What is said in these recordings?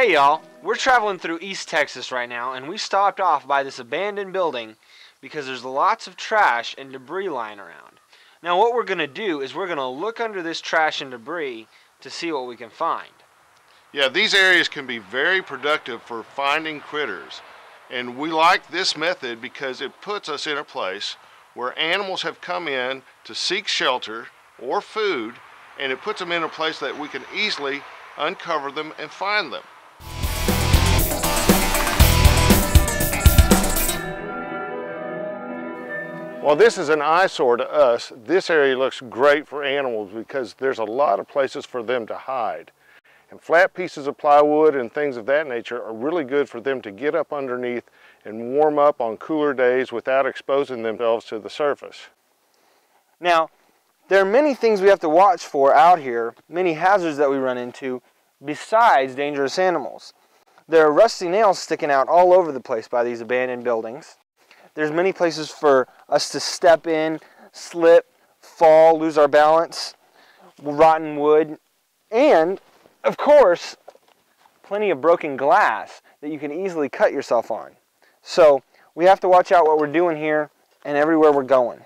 Hey y'all, we're traveling through East Texas right now, and we stopped off by this abandoned building because there's lots of trash and debris lying around. Now what we're going to do is we're going to look under this trash and debris to see what we can find. Yeah, these areas can be very productive for finding critters, and we like this method because it puts us in a place where animals have come in to seek shelter or food, and it puts them in a place that we can easily uncover them and find them. While this is an eyesore to us, this area looks great for animals because there's a lot of places for them to hide. And flat pieces of plywood and things of that nature are really good for them to get up underneath and warm up on cooler days without exposing themselves to the surface. Now, there are many things we have to watch for out here, many hazards that we run into, besides dangerous animals. There are rusty nails sticking out all over the place by these abandoned buildings. There's many places for us to step in, slip, fall, lose our balance, rotten wood, and, of course, plenty of broken glass that you can easily cut yourself on. So, we have to watch out what we're doing here and everywhere we're going.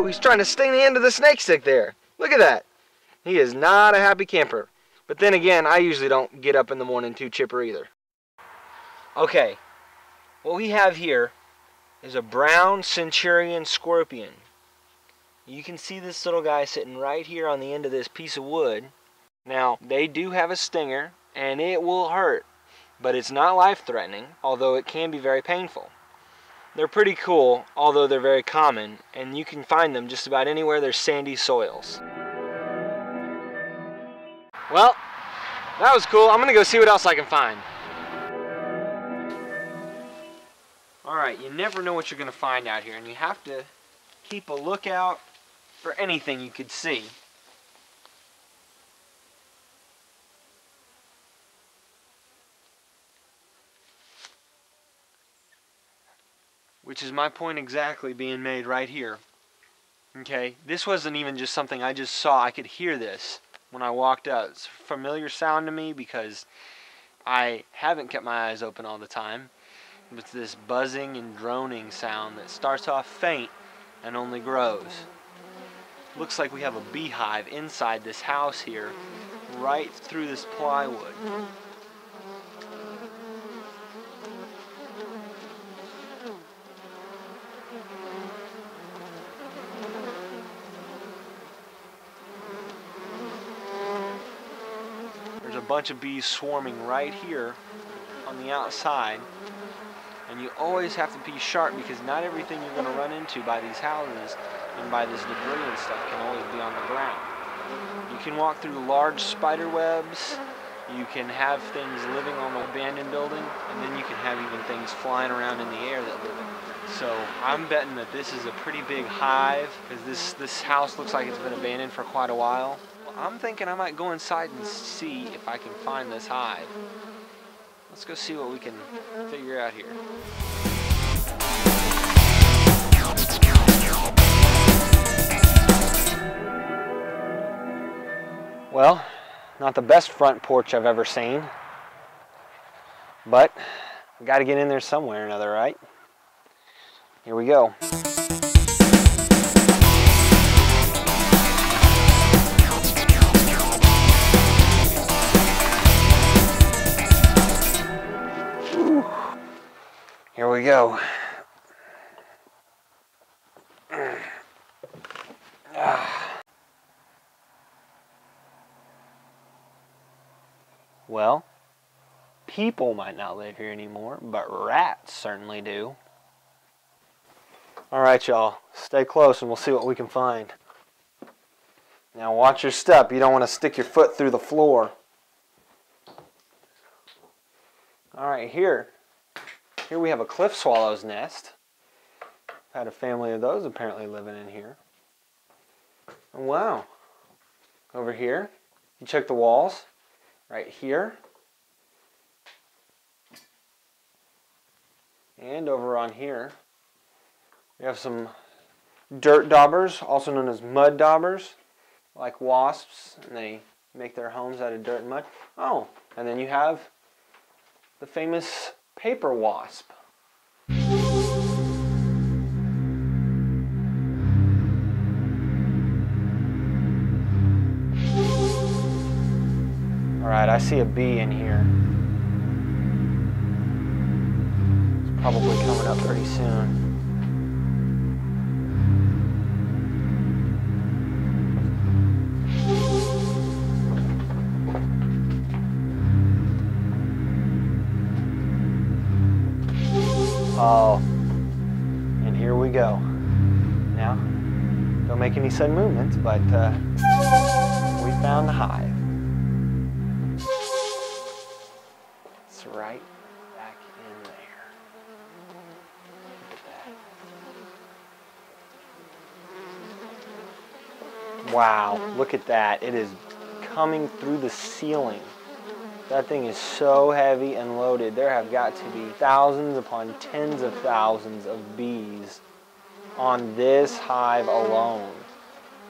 He's trying to sting the end of the snake stick there. Look at that. He is not a happy camper. But then again, I usually don't get up in the morning too chipper either. Okay, what we have here is a brown centurion scorpion. You can see this little guy sitting right here on the end of this piece of wood. Now, they do have a stinger, and it will hurt, but it's not life-threatening, although it can be very painful. They're pretty cool, although they're very common, and you can find them just about anywhere there's sandy soils. Well, that was cool. I'm gonna go see what else I can find. Alright, you never know what you're gonna find out here, and you have to keep a lookout for anything you could see. Which is my point exactly being made right here. Okay, this wasn't even just something I just saw. I could hear this when I walked out. It's a familiar sound to me because I haven't kept my eyes open all the time. It's this buzzing and droning sound that starts off faint and only grows. Looks like we have a beehive inside this house here, right through this plywood. There's a bunch of bees swarming right here on the outside, and you always have to be sharp because not everything you're going to run into by these houses and by this debris and stuff can always be on the ground. You can walk through large spider webs, you can have things living on the abandoned building, and then you can have even things flying around in the air that live in it. So I'm betting that this is a pretty big hive because this house looks like it's been abandoned for quite a while. I'm thinking I might go inside and see if I can find this hive. Let's go see what we can figure out here. Well, not the best front porch I've ever seen, but we got to get in there somewhere or another, right? Here we go. Here we go. Well, people might not live here anymore, but rats certainly do. All right, y'all, stay close and we'll see what we can find. Now watch your step. You don't want to stick your foot through the floor. All right, here we have a cliff swallow's nest. Had a family of those apparently living in here. And wow, over here, you check the walls, right here. And over on here, we have some dirt daubers, also known as mud daubers, like wasps, and they make their homes out of dirt and mud. Oh, and then you have the famous paper wasp. Alright, I see a bee in here. It's probably coming up pretty soon. Oh, and here we go. Now, don't make any sudden movements, but we found the hive. It's right back in there. Look at that. Wow, look at that. It is coming through the ceiling. That thing is so heavy and loaded. There have got to be thousands upon tens of thousands of bees on this hive alone.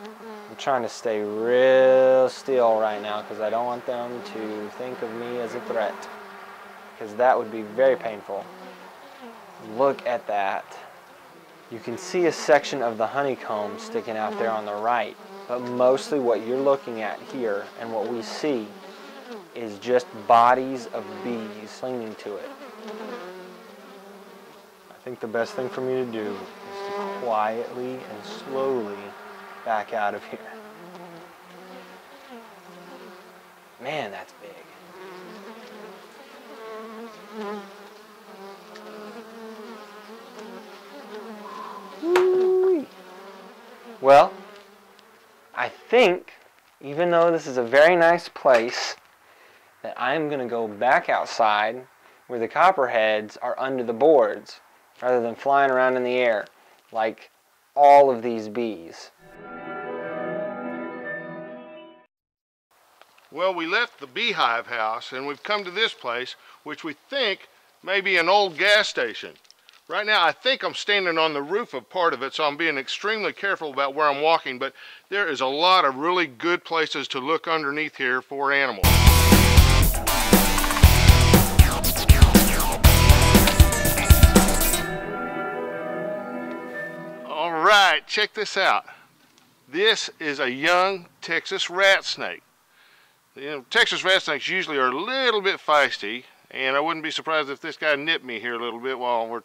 I'm trying to stay real still right now because I don't want them to think of me as a threat, because that would be very painful. Look at that. You can see a section of the honeycomb sticking out there on the right, but mostly what you're looking at here and what we see is just bodies of bees clinging to it. I think the best thing for me to do is to quietly and slowly back out of here. Man, that's big. Woo-wee. Well, I think, even though this is a very nice place, that I'm going to go back outside where the copperheads are under the boards rather than flying around in the air like all of these bees. Well, we left the beehive house and we've come to this place, which we think may be an old gas station. Right now, I think I'm standing on the roof of part of it, so I'm being extremely careful about where I'm walking, but there is a lot of really good places to look underneath here for animals. All right, check this out. This is a young Texas rat snake. You know, Texas rat snakes usually are a little bit feisty, and I wouldn't be surprised if this guy nipped me here a little bit while we're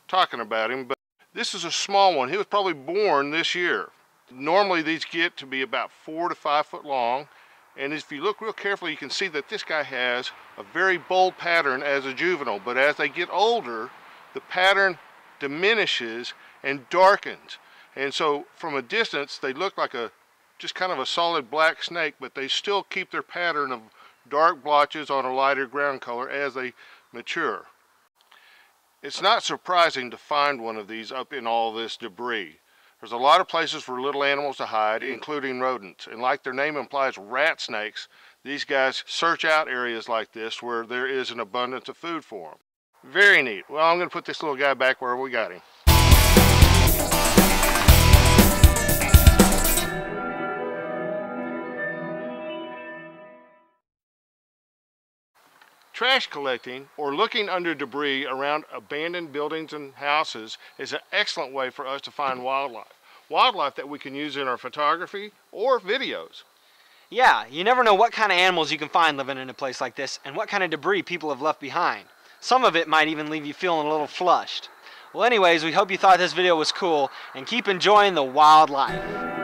talking about him, but this is a small one. He was probably born this year. Normally these get to be about 4 to 5 foot long, and if you look real carefully you can see that this guy has a very bold pattern as a juvenile, but as they get older the pattern diminishes and darkens, and so from a distance they look like just kind of a solid black snake, but they still keep their pattern of dark blotches on a lighter ground color as they mature. It's not surprising to find one of these up in all this debris. There's a lot of places for little animals to hide, including rodents, and like their name implies, rat snakes, these guys search out areas like this where there is an abundance of food for them. Very neat. Well, I'm going to put this little guy back where we got him. Trash collecting or looking under debris around abandoned buildings and houses is an excellent way for us to find wildlife. Wildlife that we can use in our photography or videos. Yeah, you never know what kind of animals you can find living in a place like this and what kind of debris people have left behind. Some of it might even leave you feeling a little flushed. Well anyways, we hope you thought this video was cool and keep enjoying the wildlife.